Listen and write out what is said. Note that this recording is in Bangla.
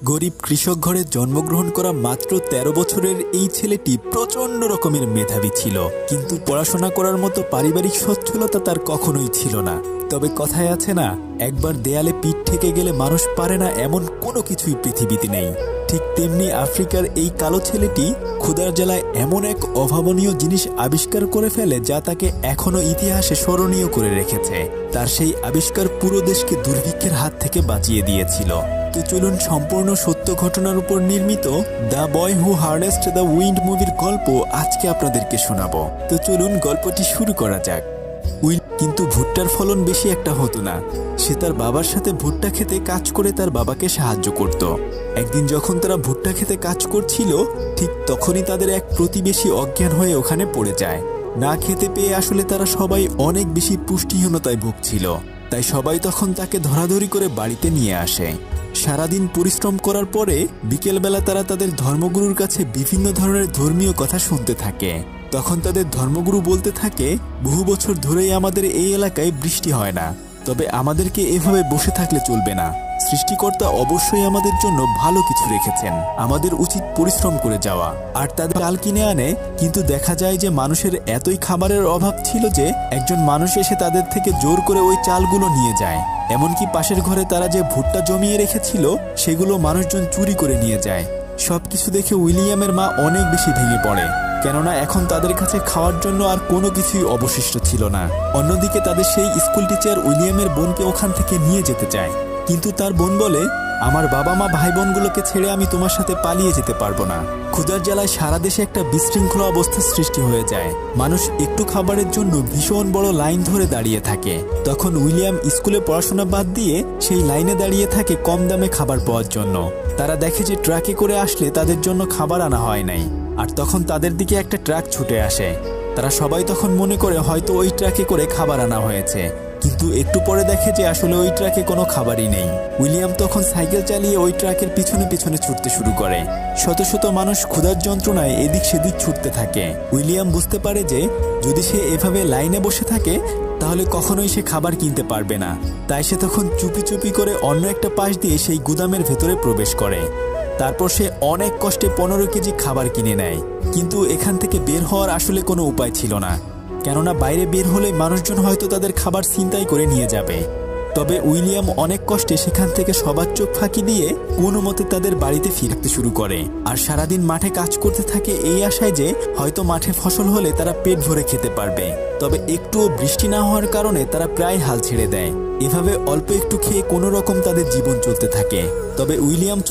গরিব কৃষক ঘরে জন্মগ্রহণ করা মাত্র ১৩ বছরের এই ছেলেটি প্রচণ্ড রকমের মেধাবী ছিল, কিন্তু পড়াশোনা করার মতো পারিবারিক সচ্ছলতা তার কখনোই ছিল না। তবে কথায় আছে না, একবার দেয়ালে পিঠ ঠেকে গেলে মানুষ পারে না, এমন কোনো কিছুই পৃথিবীতে নেই। ঠিক তেমনি আফ্রিকার এই কালো ছেলেটি ক্ষুধার জ্বালায় এমন এক অভাবনীয় জিনিস আবিষ্কার করে ফেলে যা তাকে এখনো ইতিহাসে স্মরণীয় করে রেখেছে। তার সেই আবিষ্কার পুরো দেশকে দুর্ভিক্ষের হাত থেকে বাঁচিয়ে দিয়েছিল। তো চলুন সম্পূর্ণ সত্য ঘটনার উপর নির্মিত the boy who harnessed the wind মুভির গল্প আজকে আপনাদেরকে শোনাবো। তো চলুন গল্পটি শুরু করা যাক। উইল কিন্তু ভুট্টার ফলন বেশি একটা হতো না। সে তার বাবার সাথে ভুট্টা খেতে কাজ করে তার বাবাকে সাহায্য করত। একদিন যখন তারা ভুট্টা খেতে কাজ করছিল, ঠিক তখনই তাদের এক প্রতিবেশী অজ্ঞান হয়ে ওখানে পড়ে যায়। না খেতে পেয়ে আসলে তারা সবাই অনেক বেশি পুষ্টিহীনতায় ভুগছিল। তাই সবাই তখন তাকে ধরাধরি করে বাড়িতে নিয়ে আসে। সারাদিন পরিশ্রম করার পরে বিকেলবেলা তারা তাদের ধর্মগুরুর কাছে বিভিন্ন ধরনের ধর্মীয় কথা শুনতে থাকে। তখন তাদের ধর্মগুরু বলতে থাকে, বহু বছর ধরেই আমাদের এই এলাকায় বৃষ্টি হয় না, তবে আমাদেরকে এভাবে বসে থাকলে চলবে না। সৃষ্টিকর্তা অবশ্যই আমাদের জন্য ভালো কিছু রেখেছেন, আমাদের উচিত পরিশ্রম করে যাওয়া। আর তাদের চাল কিনে আনে, কিন্তু দেখা যায় যে মানুষের এতই খাবারের অভাব ছিল যে একজন মানুষ এসে তাদের থেকে জোর করে ওই চালগুলো নিয়ে যায়। এমনকি পাশের ঘরে তারা যে ভুট্টা জমিয়ে রেখেছিল সেগুলো মানুষজন চুরি করে নিয়ে যায়। সবকিছু দেখে উইলিয়ামের মা অনেক বেশি ভেঙে পড়ে, কেননা এখন তাদের কাছে খাওয়ার জন্য আর কোনো কিছুই অবশিষ্ট ছিল না। অন্যদিকে তাদের সেই স্কুল টিচার উইলিয়ামের বোনকে ওখান থেকে নিয়ে যেতে চায়, কিন্তু তার বোন বলে, আমার বাবা মা ভাই বোনগুলোকে ছেড়ে আমি তোমার সাথে পালিয়ে যেতে পারবো না। ক্ষুধার জ্বালায় সারা দেশে একটা বিশৃঙ্খলা অবস্থার সৃষ্টি হয়ে যায়। মানুষ একটু খাবারের জন্য ভীষণ বড় লাইন ধরে দাঁড়িয়ে থাকে। তখন উইলিয়াম স্কুলে পড়াশোনা বাদ দিয়ে সেই লাইনে দাঁড়িয়ে থাকে কম দামে খাবার পাওয়ার জন্য। তারা দেখে যে ট্রাকে করে আসলে তাদের জন্য খাবার আনা হয় নাই, আর তখন তাদের দিকে একটা ট্রাক ছুটে আসে। তারা সবাই তখন মনে করে হয়তো ওই ট্রাকে করে খাবার আনা হয়েছে, কিন্তু একটু পরে দেখে যে আসলে ওই ট্রাকে কোনো খাবারই নেই। উইলিয়াম তখন সাইকেল চালিয়ে ওই ট্রাকের পিছনে পিছনে ছুটতে শুরু করে। শত শত মানুষ ক্ষুধার যন্ত্রণায় এদিক সেদিক ছুটতে থাকে। উইলিয়াম বুঝতে পারে যে যদি সে এভাবে লাইনে বসে থাকে তাহলে কখনোই সে খাবার কিনতে পারবে না। তাই সে তখন চুপি চুপি করে অন্য একটা পাশ দিয়ে সেই গুদামের ভেতরে প্রবেশ করে। তারপর সে অনেক কষ্টে 15 কেজি খাবার কিনে নেয়। কিন্তু এখান থেকে বের হওয়ার আসলে কোনো উপায় ছিল না, কেননা বাইরে বের হলে মানুষজন হয়তো তাদের খাবার ছিনতাই করে নিয়ে যাবে। তবে উইলিয়াম অনেক কষ্টে সেখান থেকে সবার চোখ ফাঁকি দিয়ে কোনো মতে তাদের বাড়িতে ফিরতে শুরু করে। আর সারাদিন মাঠে কাজ করতে থাকে এই আশায় যে হয়তো মাঠে ফসল হলে তারা পেট ভরে খেতে পারবে। তবে একটুও বৃষ্টি না হওয়ার কারণে তারা প্রায় হাল ছেড়ে দেয়। এভাবে অল্প একটু খেয়ে কোনো রকম তাদের জীবন চলতে থাকে। তবে উইলিয়াম